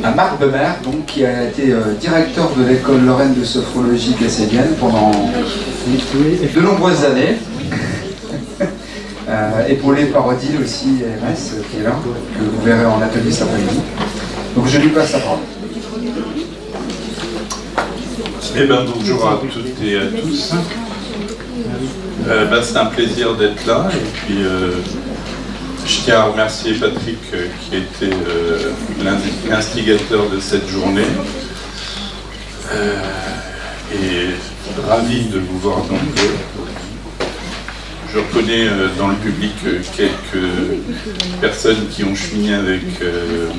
à Marc Bemer, donc, qui a été directeur de l'école Lorraine de sophrologie casselienne pendant de nombreuses années. Épaulé par Odile aussi, MS, qui est là, que vous verrez en atelier cet après-midi. Donc je lui passe la parole. Eh bien, bonjour à toutes et à tous. C'est un plaisir d'être là. Et puis, je tiens à remercier Patrick qui a été l'instigateur de cette journée. Et ravi de vous voir nombreux. Je reconnais dans le public quelques personnes qui ont cheminé avec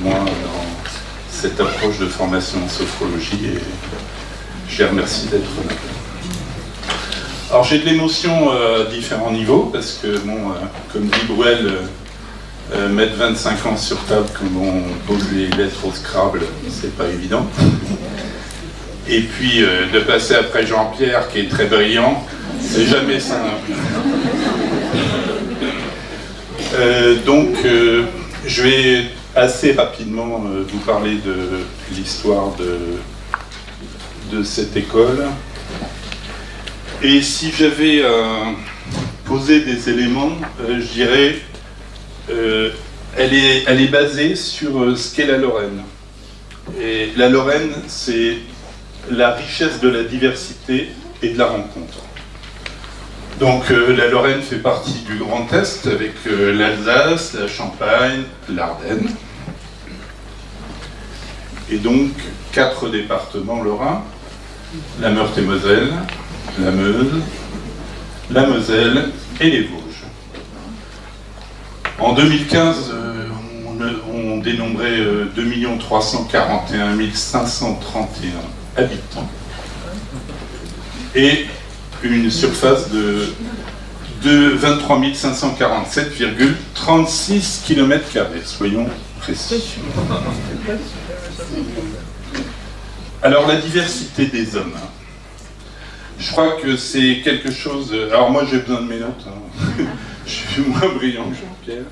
moi dans cette approche de formation en sophrologie et je les remercie d'être là. Alors j'ai de l'émotion à différents niveaux parce que, bon, comme dit Bruel, mettre 25 ans sur table quand on pose les lettres au Scrabble, c'est pas évident. Et puis de passer après Jean-Pierre qui est très brillant, c'est jamais simple. Donc je vais assez rapidement vous parler de l'histoire de cette école. Et si j'avais posé des éléments, je dirais elle est basée sur ce qu'est la Lorraine. Et la Lorraine, c'est la richesse de la diversité et de la rencontre. Donc la Lorraine fait partie du Grand Est avec l'Alsace, la Champagne, l'Ardenne. Et donc 4 départements lorrains, la Meurthe-et-Moselle, la Meuse, la Moselle et les Vosges. En 2015, on dénombrait 2 341 531 habitants et une surface de 23 547,36 km², soyons précis. Alors la diversité des hommes, je crois que c'est quelque chose... Alors moi j'ai besoin de mes notes, hein. Je suis moins brillant que Jean-Pierre.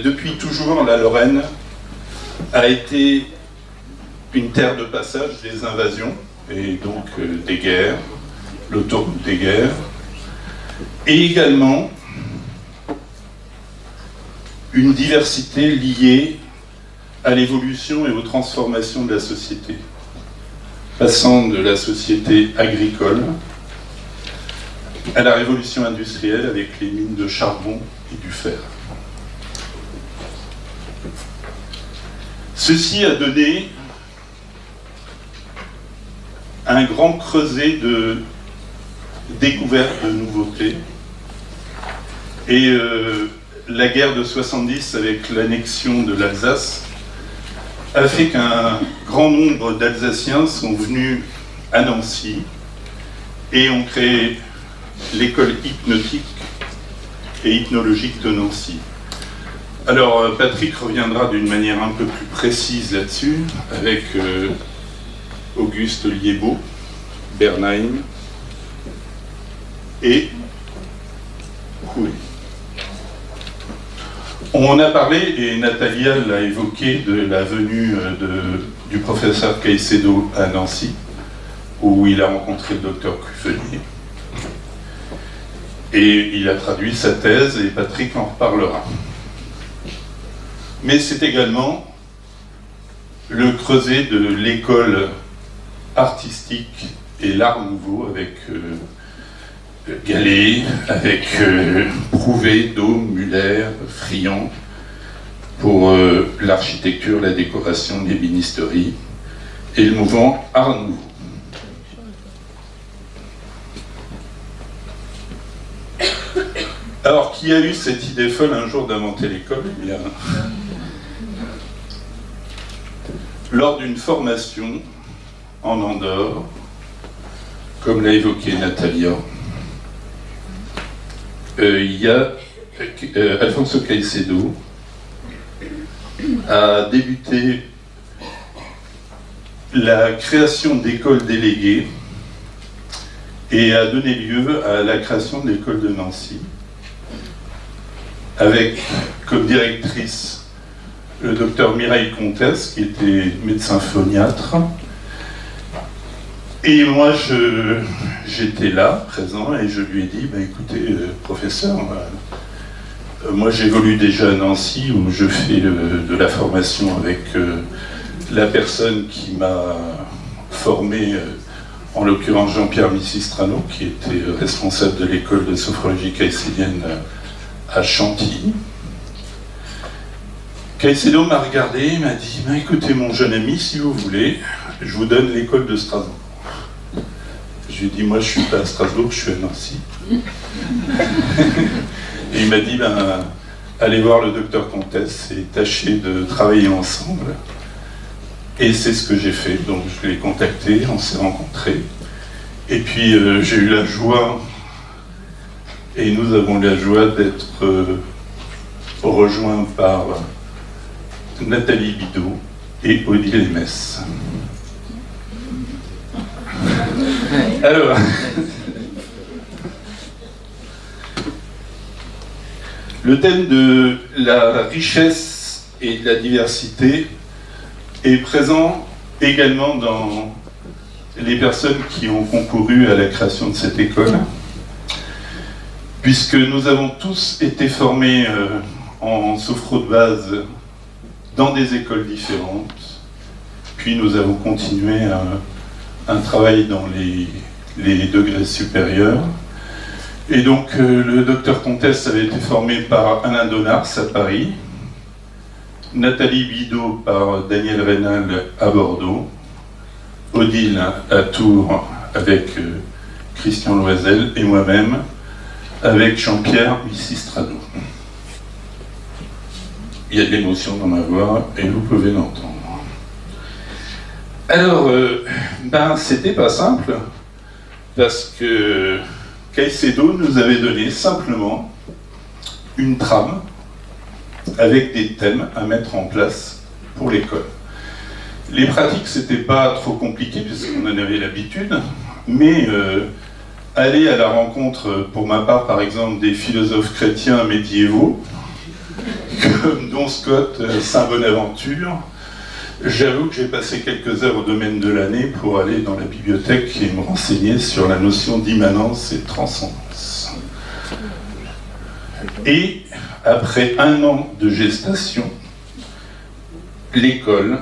Depuis toujours, la Lorraine a été une terre de passage des invasions et donc des guerres, l'autoroute des guerres, et également une diversité liée à l'évolution et aux transformations de la société, passant de la société agricole à la révolution industrielle avec les mines de charbon et du fer. Ceci a donné un grand creuset de découvertes de nouveautés. Et la guerre de 70 avec l'annexion de l'Alsace a fait qu'un grand nombre d'Alsaciens sont venus à Nancy et ont créé l'école hypnotique et hypnologique de Nancy. Alors Patrick reviendra d'une manière un peu plus précise là-dessus avec Auguste Liébaud, Bernheim et Coué. On a parlé, et Natalia l'a évoqué, de la venue du professeur Caicedo à Nancy, où il a rencontré le docteur Cuffelier. Et il a traduit sa thèse, et Patrick en reparlera. Mais c'est également le creuset de l'école artistique et l'art nouveau avec Gallet, avec Prouvé, Dôme, Muller, Friand, pour l'architecture, la décoration, l'ébénisterie, et le mouvement Art Nouveau. Alors, qui a eu cette idée folle un jour d'inventer l'école? Eh bien, lors d'une formation en Andorre, comme l'a évoqué Natalia, il y a Alfonso Caicedo a débuté la création d'écoles déléguées et a donné lieu à la création de l'école de Nancy, avec comme directrice le docteur Mireille Comtesse, qui était médecin phoniatre. Et moi, j'étais là, présent, et je lui ai dit, écoutez, professeur, moi j'évolue déjà à Nancy, où je fais de la formation avec la personne qui m'a formé, en l'occurrence Jean-Pierre Missistrano, qui était responsable de l'école de sophrologie caïcédienne à Chantilly. Caicedo m'a regardé et m'a dit, écoutez mon jeune ami, si vous voulez, je vous donne l'école de Strasbourg. Je lui ai dit, moi je suis pas à Strasbourg, je suis à Nancy. Et il m'a dit, allez voir le docteur Comtesse et tâchez de travailler ensemble. Et c'est ce que j'ai fait, donc je l'ai contacté, on s'est rencontrés. Et puis j'ai eu la joie, et nous avons eu la joie d'être rejoints par Nathalie Bidot et Odile Mess. Alors, le thème de la richesse et de la diversité est présent également dans les personnes qui ont concouru à la création de cette école, puisque nous avons tous été formés en sophro de base dans des écoles différentes, puis nous avons continué un travail dans les degrés supérieurs. Et donc le docteur Comtesse avait été formé par Alain Donars à Paris, Nathalie Bidot par Daniel Reynal à Bordeaux, Odile à Tours avec Christian Loisel et moi-même avec Jean-Pierre Missistrano. Il y a de l'émotion dans ma voix et vous pouvez l'entendre. Alors, c'était pas simple parce que Caicedo nous avait donné simplement une trame avec des thèmes à mettre en place pour l'école. Les pratiques, c'était pas trop compliqué puisqu'on en avait l'habitude, mais aller à la rencontre, pour ma part par exemple, des philosophes chrétiens médiévaux, comme Don Scott, Saint Bonaventure, j'avoue que j'ai passé quelques heures au domaine de l'année pour aller dans la bibliothèque et me renseigner sur la notion d'immanence et de transcendance. Et après 1 an de gestation, l'école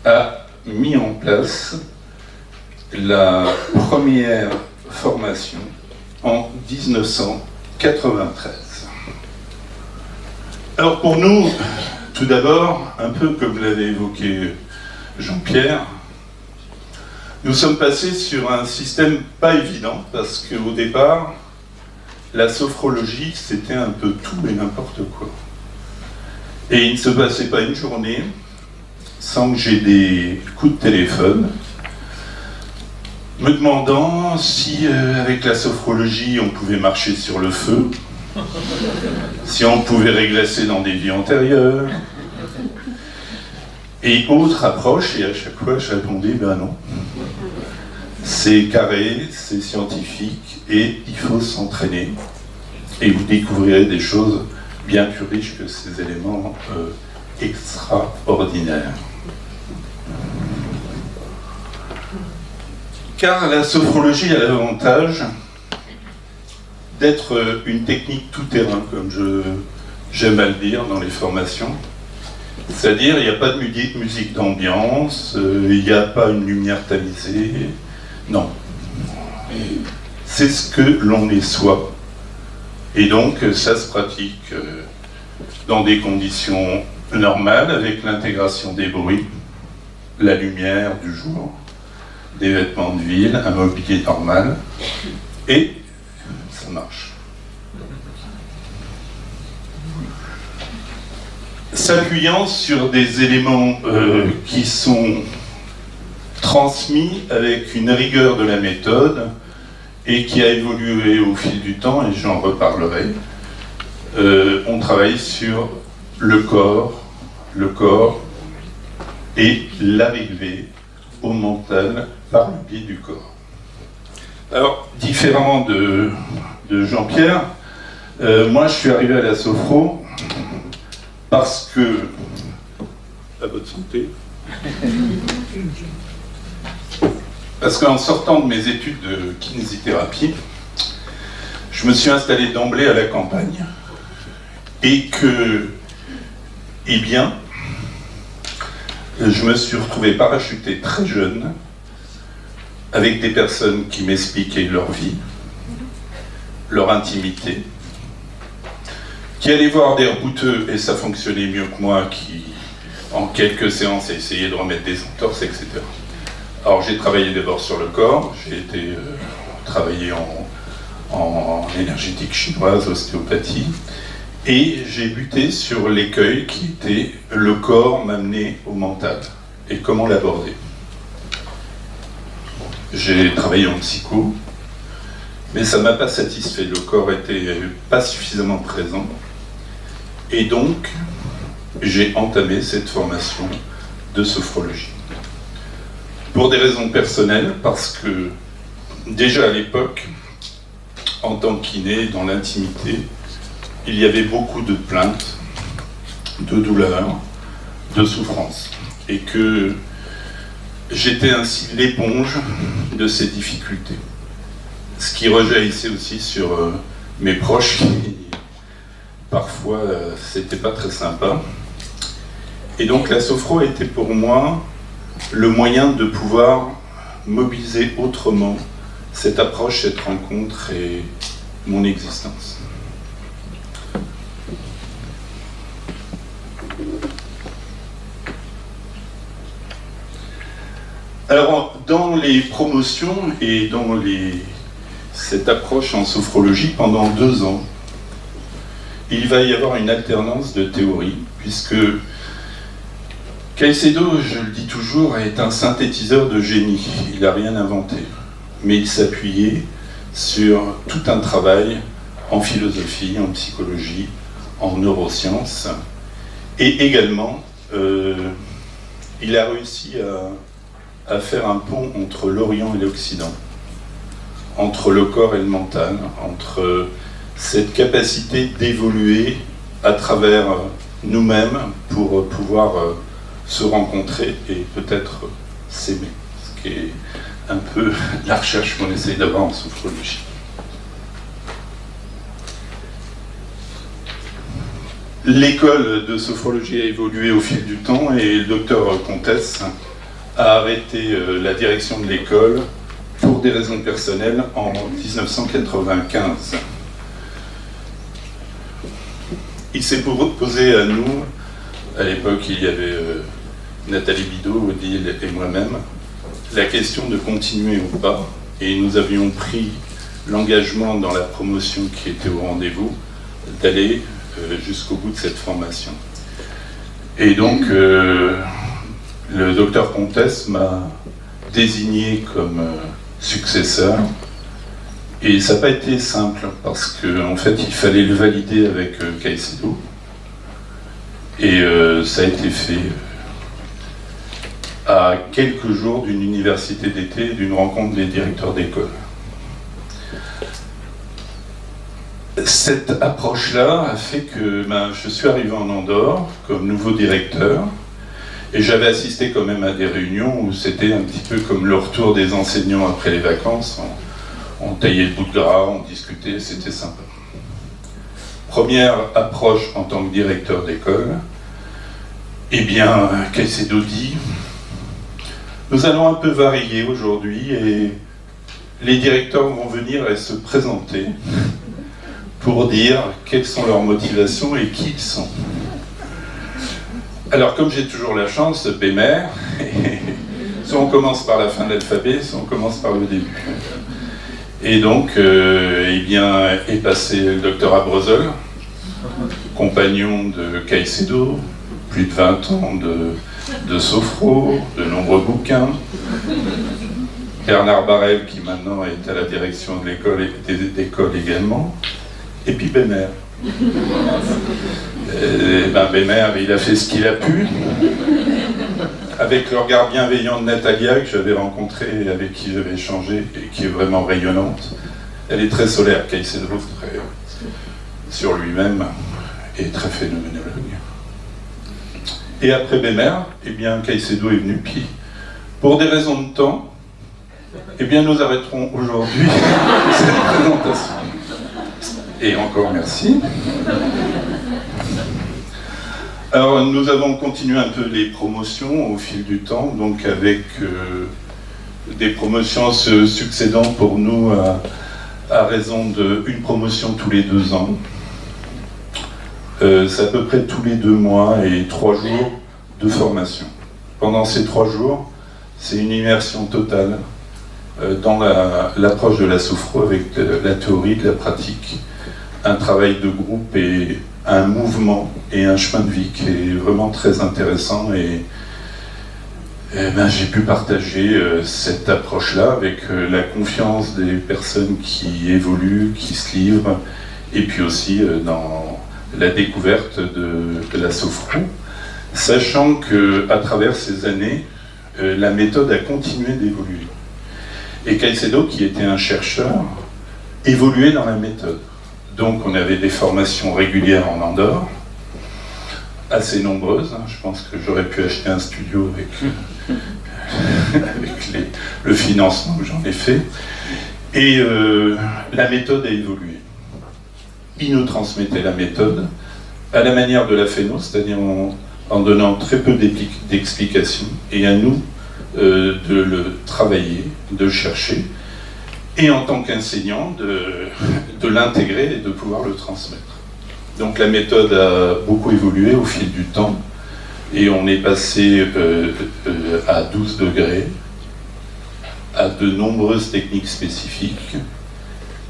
a mis en place la première formation en 1993. Alors pour nous, tout d'abord, un peu comme l'avait évoqué Jean-Pierre, nous sommes passés sur un système pas évident parce qu'au départ, la sophrologie, c'était un peu tout et n'importe quoi. Et il ne se passait pas une journée sans que j'ai des coups de téléphone me demandant si, avec la sophrologie, on pouvait marcher sur le feu, si on pouvait régresser dans des vies antérieures, et autres approches, et à chaque fois je répondais, non. C'est carré, c'est scientifique, et il faut s'entraîner. Et vous découvrirez des choses bien plus riches que ces éléments extraordinaires. Car la sophrologie a l'avantage d'être une technique tout-terrain, comme j'aime à le dire dans les formations. C'est-à-dire, il n'y a pas de musique d'ambiance, il n'y a pas une lumière tamisée, non. C'est ce que l'on est soi. Et donc, ça se pratique dans des conditions normales, avec l'intégration des bruits, la lumière du jour, des vêtements de ville, un mobilier normal, et ça marche. S'appuyant sur des éléments qui sont transmis avec une rigueur de la méthode et qui a évolué au fil du temps, et j'en reparlerai, on travaille sur le corps et l'arrivée au mental par le biais du corps. Alors, différemment de Jean-Pierre, moi je suis arrivé à la sophro Parce que, à votre santé, parce qu'en sortant de mes études de kinésithérapie, je me suis installé d'emblée à la campagne et que, eh bien, je me suis retrouvé parachuté très jeune avec des personnes qui m'expliquaient leur vie, leur intimité, qui allaient voir des rebouteux et ça fonctionnait mieux que moi, qui en quelques séances essayaient de remettre des entorses, etc. Alors j'ai travaillé d'abord sur le corps, j'ai été travailler en énergétique chinoise, ostéopathie, et j'ai buté sur l'écueil qui était le corps m'amener au mental et comment l'aborder. J'ai travaillé en psycho, mais ça ne m'a pas satisfait, le corps n'était pas suffisamment présent, et donc j'ai entamé cette formation de sophrologie. Pour des raisons personnelles, parce que déjà à l'époque, en tant que kiné, dans l'intimité, il y avait beaucoup de plaintes, de douleurs, de souffrances. Et que j'étais ainsi l'éponge de ces difficultés. Ce qui rejaillissait aussi sur mes proches, qui parfois c'était pas très sympa. Et donc la sophro était pour moi le moyen de pouvoir mobiliser autrement cette approche, cette rencontre et mon existence. Alors, dans les promotions et dans cette approche en sophrologie, pendant 2 ans, il va y avoir une alternance de théories, puisque Caicedo, je le dis toujours, est un synthétiseur de génie. Il n'a rien inventé, mais il s'appuyait sur tout un travail en philosophie, en psychologie, en neurosciences, et également, il a réussi à faire un pont entre l'Orient et l'Occident, entre le corps et le mental, entre cette capacité d'évoluer à travers nous-mêmes pour pouvoir se rencontrer et peut-être s'aimer, ce qui est un peu la recherche qu'on essaye d'avoir en sophrologie. L'école de sophrologie a évolué au fil du temps et le docteur Comtesse a arrêté la direction de l'école pour des raisons personnelles en 1995. Il s'est proposé à nous, à l'époque il y avait Nathalie Bidot, Odile et moi-même, la question de continuer ou pas, et nous avions pris l'engagement dans la promotion qui était au rendez-vous d'aller jusqu'au bout de cette formation. Et donc le docteur Comtesse m'a désigné comme successeur, et ça n'a pas été simple parce qu'en fait il fallait le valider avec Caicedo, et ça a été fait à quelques jours d'une université d'été, d'une rencontre des directeurs d'école. Cette approche-là a fait que je suis arrivé en Andorre comme nouveau directeur, et j'avais assisté quand même à des réunions où c'était un petit peu comme le retour des enseignants après les vacances. On taillait le bout de gras, on discutait, c'était sympa. Première approche en tant que directeur d'école, eh bien, Caicedo dit, nous allons un peu varier aujourd'hui et les directeurs vont venir et se présenter pour dire quelles sont leurs motivations et qui ils sont. Alors, comme j'ai toujours la chance, Bémer, soit on commence par la fin de l'alphabet, soit on commence par le début. Et donc, eh bien, est passé le docteur Abrezol, compagnon de Caicedo, plus de 20 ans de sophro, de nombreux bouquins. Bernard Barel, qui maintenant est à la direction de l'école et d'école également. Et puis Bémer. Bémer, il a fait ce qu'il a pu, avec le regard bienveillant de Natalia, que j'avais rencontrée, avec qui j'avais échangé, et qui est vraiment rayonnante. Elle est très solaire, Caicedo, très sur lui-même, et très phénoménologue. Et après Bémer, eh bien, Caicedo est venu, puis pour des raisons de temps, eh bien, nous arrêterons aujourd'hui cette présentation. Et encore merci. Alors, nous avons continué un peu les promotions au fil du temps, donc avec des promotions se succédant pour nous à raison d'une promotion tous les 2 ans. C'est à peu près tous les 2 mois et 3 jours de formation. Pendant ces 3 jours, c'est une immersion totale dans l'approche de la sophro avec la théorie, de la pratique, un travail de groupe et un mouvement et un chemin de vie qui est vraiment très intéressant et j'ai pu partager cette approche-là avec la confiance des personnes qui évoluent, qui se livrent et puis aussi dans la découverte de la sophro, sachant qu'à travers ces années, la méthode a continué d'évoluer. Et Caicedo, qui était un chercheur, évoluait dans la méthode. Donc on avait des formations régulières en Andorre, assez nombreuses. Je pense que j'aurais pu acheter un studio avec le financement que j'en ai fait. Et la méthode a évolué. Il nous transmettait la méthode à la manière de la phéno, c'est-à-dire en donnant très peu d'explications, et à nous de le travailler, de le chercher, et en tant qu'enseignant, de l'intégrer et de pouvoir le transmettre. Donc la méthode a beaucoup évolué au fil du temps, et on est passé à 12 degrés, à de nombreuses techniques spécifiques,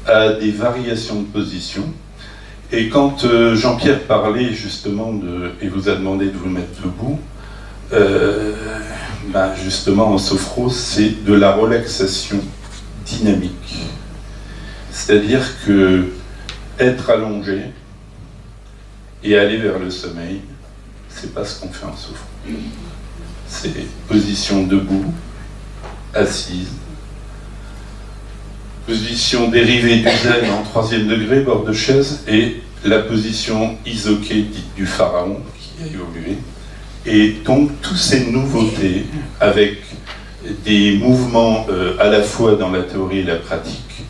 à des variations de position. Et quand Jean-Pierre parlait justement et vous a demandé de vous mettre debout, justement en sophro, c'est de la relaxation dynamique. C'est-à-dire que être allongé et aller vers le sommeil, c'est pas ce qu'on fait en sophro. C'est position debout, assise, position dérivée du zen en 3e degré, bord de chaise, et la position isoké dite du pharaon qui a évolué. Et donc toutes ces nouveautés avec des mouvements à la fois dans la théorie et la pratique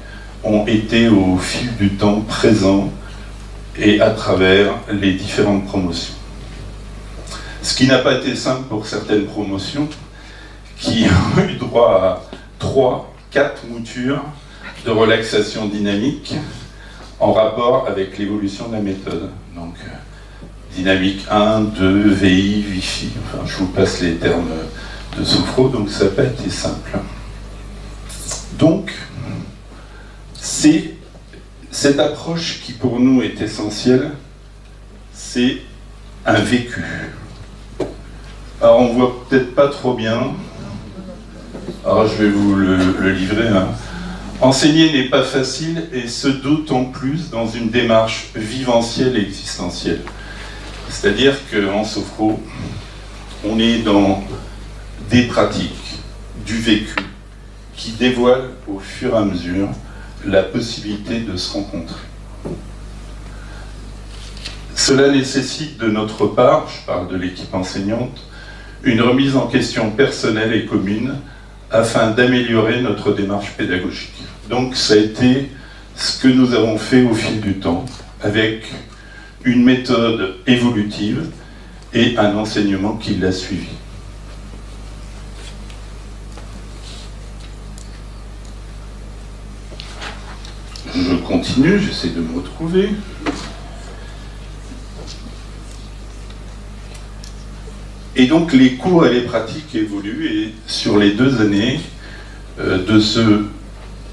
ont été au fil du temps présents et à travers les différentes promotions. Ce qui n'a pas été simple pour certaines promotions qui ont eu droit à 3, 4 moutures de relaxation dynamique en rapport avec l'évolution de la méthode. Donc, dynamique 1, 2, VI, Wi-Fi, enfin je vous passe les termes de sophro, donc ça n'a pas été simple. Donc, c'est cette approche qui pour nous est essentielle, c'est un vécu. Alors on voit peut-être pas trop bien, alors je vais vous le livrer. Enseigner n'est pas facile, et ce d'autant plus dans une démarche vivencielle et existentielle. C'est-à-dire qu'en sophro, on est dans des pratiques, du vécu, qui dévoilent au fur et à mesure la possibilité de se rencontrer. Cela nécessite de notre part, je parle de l'équipe enseignante, une remise en question personnelle et commune afin d'améliorer notre démarche pédagogique. Donc ça a été ce que nous avons fait au fil du temps, avec une méthode évolutive et un enseignement qui l'a suivi. Je continue, j'essaie de me retrouver. Et donc les cours et les pratiques évoluent, et sur les 2 années de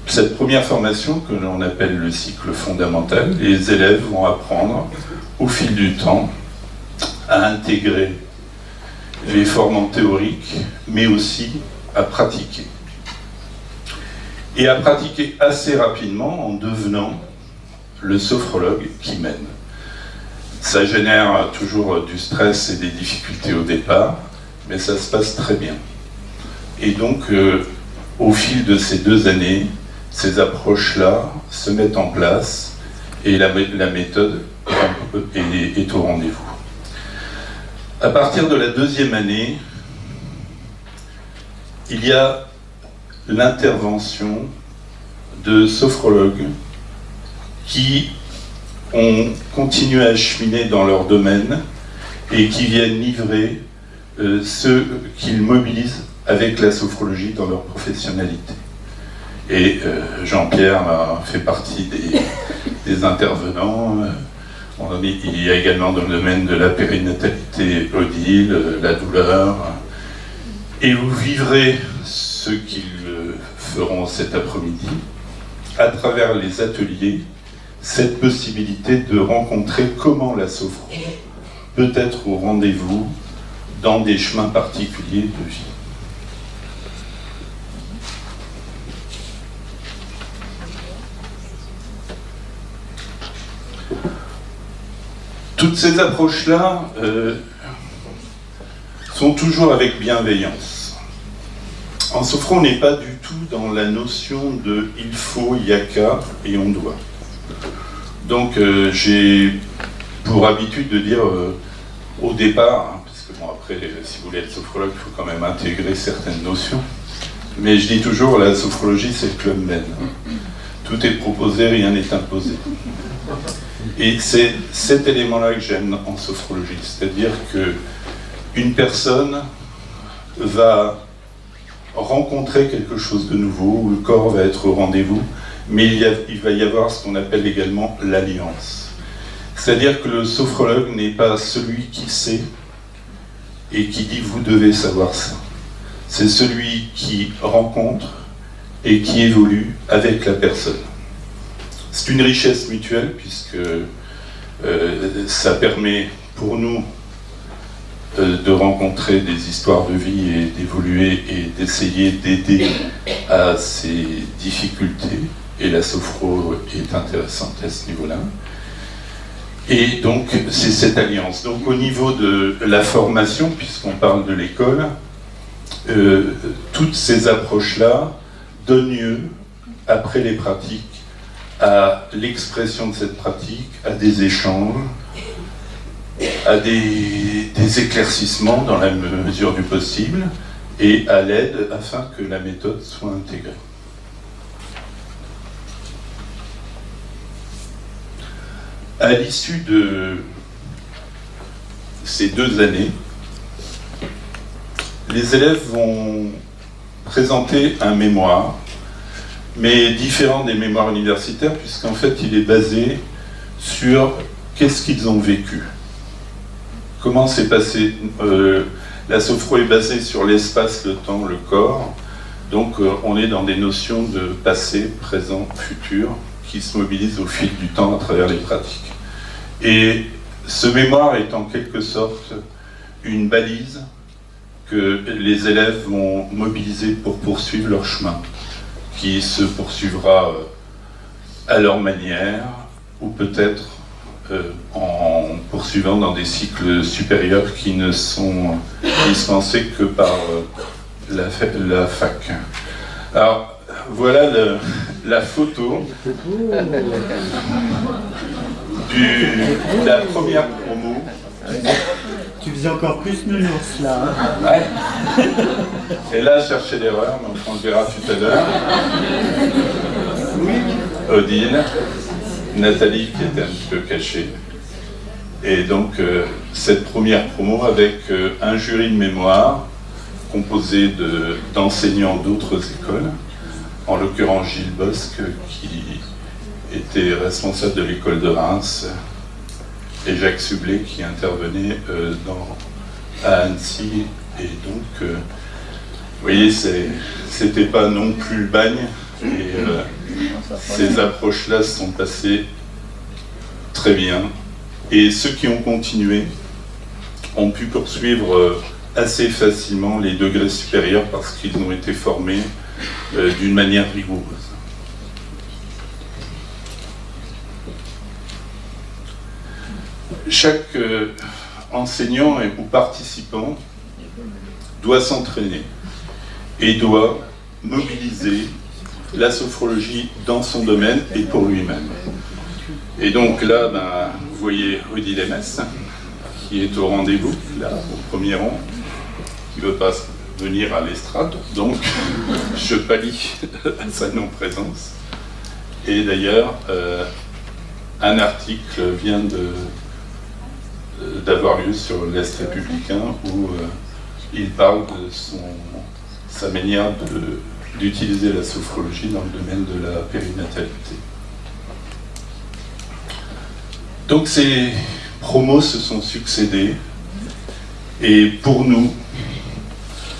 cette première formation que l'on appelle le cycle fondamental, les élèves vont apprendre au fil du temps à intégrer les formes théoriques, mais aussi à pratiquer. Et à pratiquer assez rapidement en devenant le sophrologue qui mène. Ça génère toujours du stress et des difficultés au départ, mais ça se passe très bien. Et donc, au fil de ces 2 années, ces approches-là se mettent en place et la méthode est au rendez-vous. À partir de la deuxième année, il y a l'intervention de sophrologues qui ont continué à cheminer dans leur domaine et qui viennent livrer ceux qu'ils mobilisent avec la sophrologie dans leur professionnalité. Et Jean-Pierre fait partie des intervenants. Il y a également dans le domaine de la périnatalité Odile, la douleur. Et vous vivrez ce qu'ils feront cet après-midi à travers les ateliers, cette possibilité de rencontrer comment la sophro peut être au rendez-vous dans des chemins particuliers de vie. Toutes ces approches-là sont toujours avec bienveillance. En sophro, on n'est pas du tout dans la notion de « il faut »,« il y a qu'à » et « on doit ». Donc j'ai pour habitude de dire au départ, hein, parce que bon après, si vous voulez être sophrologue, il faut quand même intégrer certaines notions, mais je dis toujours, la sophrologie c'est le Club Med. Tout est proposé, rien n'est imposé. Et c'est cet élément-là que j'aime en sophrologie, c'est-à-dire qu'une personne va rencontrer quelque chose de nouveau, où le corps va être au rendez-vous, mais il va y avoir ce qu'on appelle également l'alliance. C'est-à-dire que le sophrologue n'est pas celui qui sait et qui dit « vous devez savoir ça ». C'est celui qui rencontre et qui évolue avec la personne. C'est une richesse mutuelle puisque ça permet pour nous de rencontrer des histoires de vie et d'évoluer et d'essayer d'aider à ces difficultés. Et la sophro est intéressante à ce niveau-là. Et donc, c'est cette alliance. Donc, au niveau de la formation, puisqu'on parle de l'école, toutes ces approches-là donnent lieu, après les pratiques, à l'expression de cette pratique, à des échanges, à des éclaircissements dans la mesure du possible, et à l'aide afin que la méthode soit intégrée. À l'issue de ces 2 années, les élèves vont présenter un mémoire, mais différent des mémoires universitaires, puisqu'en fait il est basé sur qu'est-ce qu'ils ont vécu. Comment s'est passé la sophro est basée sur l'espace, le temps, le corps, donc on est dans des notions de passé, présent, futur, qui se mobilisent au fil du temps à travers les pratiques. Et ce mémoire est en quelque sorte une balise que les élèves vont mobiliser pour poursuivre leur chemin, qui se poursuivra à leur manière, ou peut-être en poursuivant dans des cycles supérieurs qui ne sont dispensés que par la fac. Alors, voilà la photo de la première promo. Tu faisais encore plus nounours là. Hein. Ouais. Et là, je cherchais l'erreur, mais on le verra tout à l'heure. Odile, Nathalie qui était un petit peu cachée. Et donc, cette première promo avec un jury de mémoire composé d'enseignants d'autres écoles, en l'occurrence Gilles Bosque, qui était responsable de l'école de Reims, et Jacques Sublet qui intervenait à Annecy. Et donc, vous voyez, c'était pas non plus le bagne, et ces approches-là se sont passées très bien. Et ceux qui ont continué ont pu poursuivre assez facilement les degrés supérieurs parce qu'ils ont été formés d'une manière rigoureuse. Chaque enseignant ou participant doit s'entraîner et doit mobiliser la sophrologie dans son domaine et pour lui-même. Et donc là, vous voyez Odile MS, qui est au rendez-vous, là, au premier rang, qui ne veut pas venir à l'estrade, donc je pallie à sa non-présence. Et d'ailleurs, un article vient d'avoir lieu sur l'Est républicain où il parle de sa manière d'utiliser la sophrologie dans le domaine de la périnatalité. Donc ces promos se sont succédés et pour nous,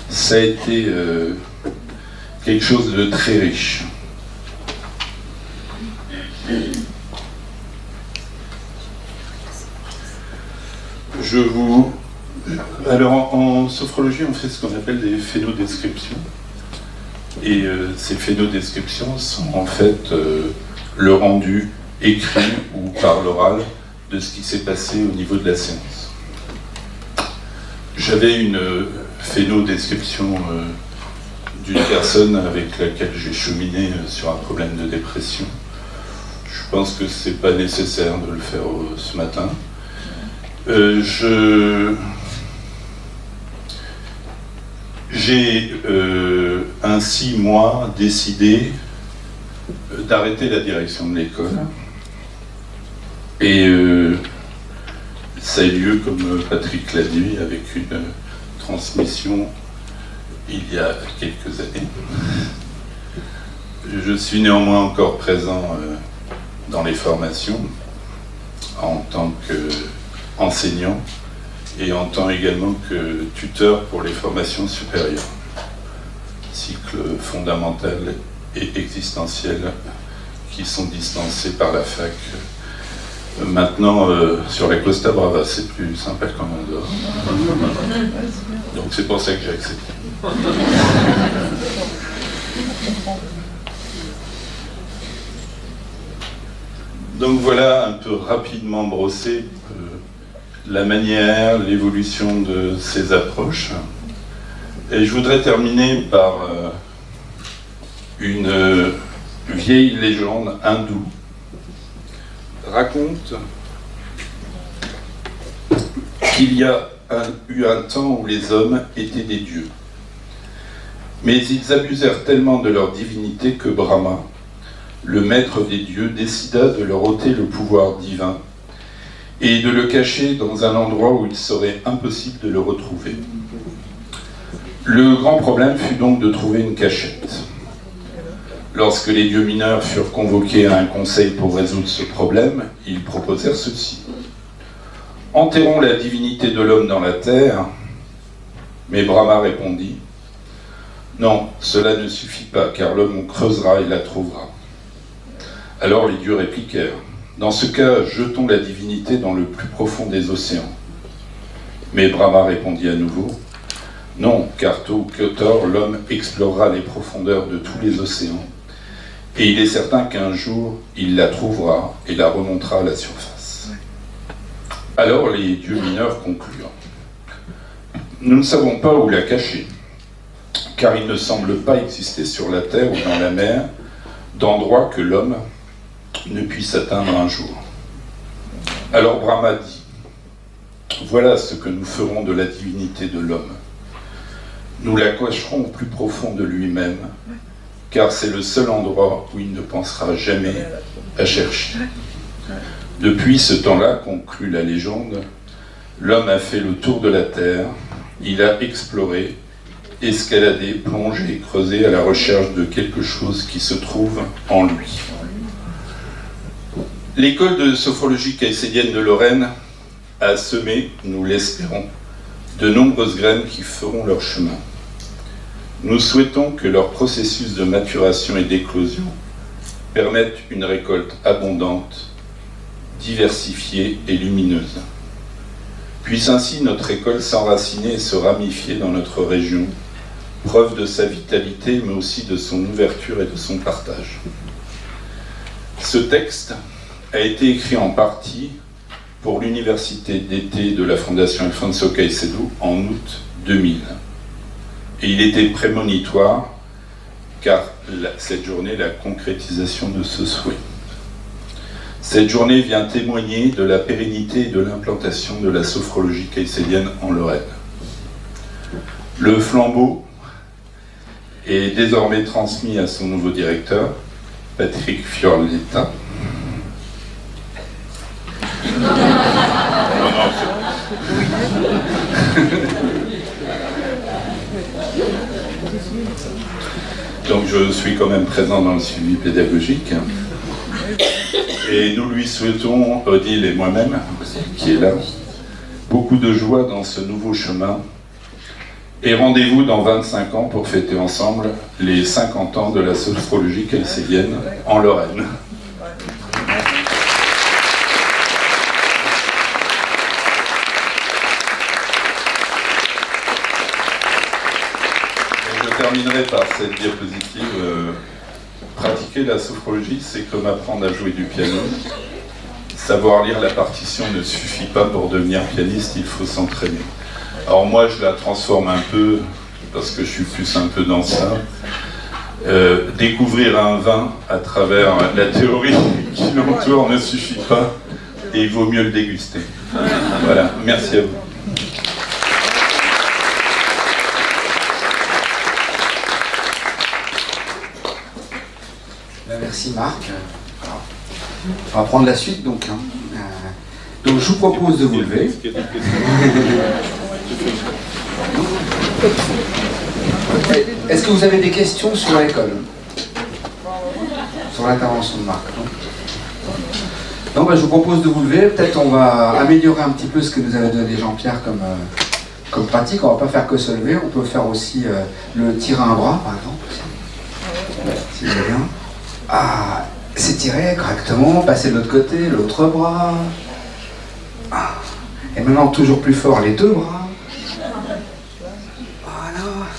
ça a été quelque chose de très riche. Alors en sophrologie, on fait ce qu'on appelle des phénodescriptions. Et ces phénodescriptions sont en fait le rendu écrit ou par l'oral de ce qui s'est passé au niveau de la séance. J'avais une phénodescription d'une personne avec laquelle j'ai cheminé sur un problème de dépression. Je pense que c'est pas nécessaire de le faire ce matin. J'ai ainsi, moi, décidé d'arrêter la direction de l'école. Et ça a eu lieu, comme Patrick l'a dit, avec une transmission il y a quelques années. Je suis néanmoins encore présent dans les formations en tant qu'enseignant et en tant également que tuteur pour les formations supérieures, cycle fondamental et existentiel qui sont dispensés par la fac. Maintenant, sur la Costa Brava, c'est plus sympa qu'en Andorre. Donc c'est pour ça que j'ai accepté. Donc voilà un peu rapidement brossé la manière, l'évolution de ces approches. Et je voudrais terminer par une vieille légende hindoue raconte qu'il y a eu un temps où les hommes étaient des dieux. Mais ils abusèrent tellement de leur divinité que Brahma, le maître des dieux, décida de leur ôter le pouvoir divin et de le cacher dans un endroit où il serait impossible de le retrouver. Le grand problème fut donc de trouver une cachette. Lorsque les dieux mineurs furent convoqués à un conseil pour résoudre ce problème, ils proposèrent ceci. Enterrons la divinité de l'homme dans la terre. Mais Brahma répondit, non, cela ne suffit pas, car l'homme creusera et la trouvera. Alors les dieux répliquèrent, dans ce cas, jetons la divinité dans le plus profond des océans. Mais Brahma répondit à nouveau, non, car tôt ou tard, l'homme explorera les profondeurs de tous les océans, et il est certain qu'un jour, il la trouvera et la remontera à la surface. Alors les dieux mineurs conclurent, nous ne savons pas où la cacher, car il ne semble pas exister sur la terre ou dans la mer d'endroit que l'homme ne puisse atteindre un jour. Alors Brahma dit, voilà ce que nous ferons de la divinité de l'homme. Nous la cacherons au plus profond de lui-même, car c'est le seul endroit où il ne pensera jamais à chercher. Depuis ce temps-là, conclut la légende, l'homme a fait le tour de la terre, il a exploré, escaladé, plongé, creusé à la recherche de quelque chose qui se trouve en lui. L'école de sophrologie caïcédienne de Lorraine a semé, nous l'espérons, de nombreuses graines qui feront leur chemin. Nous souhaitons que leur processus de maturation et d'éclosion permette une récolte abondante, diversifiée et lumineuse. Puisse ainsi notre école s'enraciner et se ramifier dans notre région, preuve de sa vitalité, mais aussi de son ouverture et de son partage. Ce texte a été écrit en partie pour l'université d'été de la Fondation Alfonso Caicedo en août 2000. Et il était prémonitoire, car cette journée, la concrétisation de ce souhait. Cette journée vient témoigner de la pérennité et de l'implantation de la sophrologie caïcélienne en Lorraine. Le flambeau est désormais transmis à son nouveau directeur, Patrick Fiorletta. Donc je suis quand même présent dans le suivi pédagogique. Et nous lui souhaitons, Odile et moi-même, qui est là, beaucoup de joie dans ce nouveau chemin. Et rendez-vous dans 25 ans pour fêter ensemble les 50 ans de la sophrologie caïcélienne en Lorraine. Et je terminerai par cette diapositive. Pratiquer la sophrologie, c'est comme apprendre à jouer du piano. Savoir lire la partition ne suffit pas pour devenir pianiste, il faut s'entraîner. Alors moi, je la transforme un peu, parce que je suis plus un peu dans ça. Découvrir un vin à travers la théorie qui l'entoure ne suffit pas, et il vaut mieux le déguster. Voilà, merci à vous. Merci Marc. Alors, on va prendre la suite donc. Donc je vous propose de vous lever. Est-ce que vous avez des questions sur l'école? Sur l'intervention de Marc? Non, je vous propose de vous lever. Peut-être on va améliorer un petit peu ce que nous avait donné Jean-Pierre comme pratique. On ne va pas faire que se lever, on peut faire aussi le tirer un bras par exemple. Si vous voulez bien. Ah, s'étirer correctement, passer de l'autre côté, l'autre bras. Ah. Et maintenant toujours plus fort les deux bras. Voilà.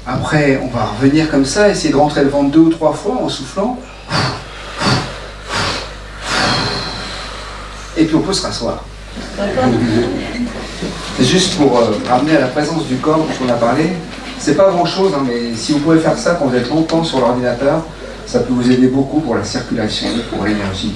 Après, on va revenir comme ça, essayer de rentrer le ventre 2 ou 3 fois en soufflant. Et puis on peut se rasseoir. C'est juste pour ramener à la présence du corps dont on a parlé. C'est pas grand chose, hein, mais si vous pouvez faire ça quand vous êtes longtemps sur l'ordinateur, ça peut vous aider beaucoup pour la circulation, pour l'énergie.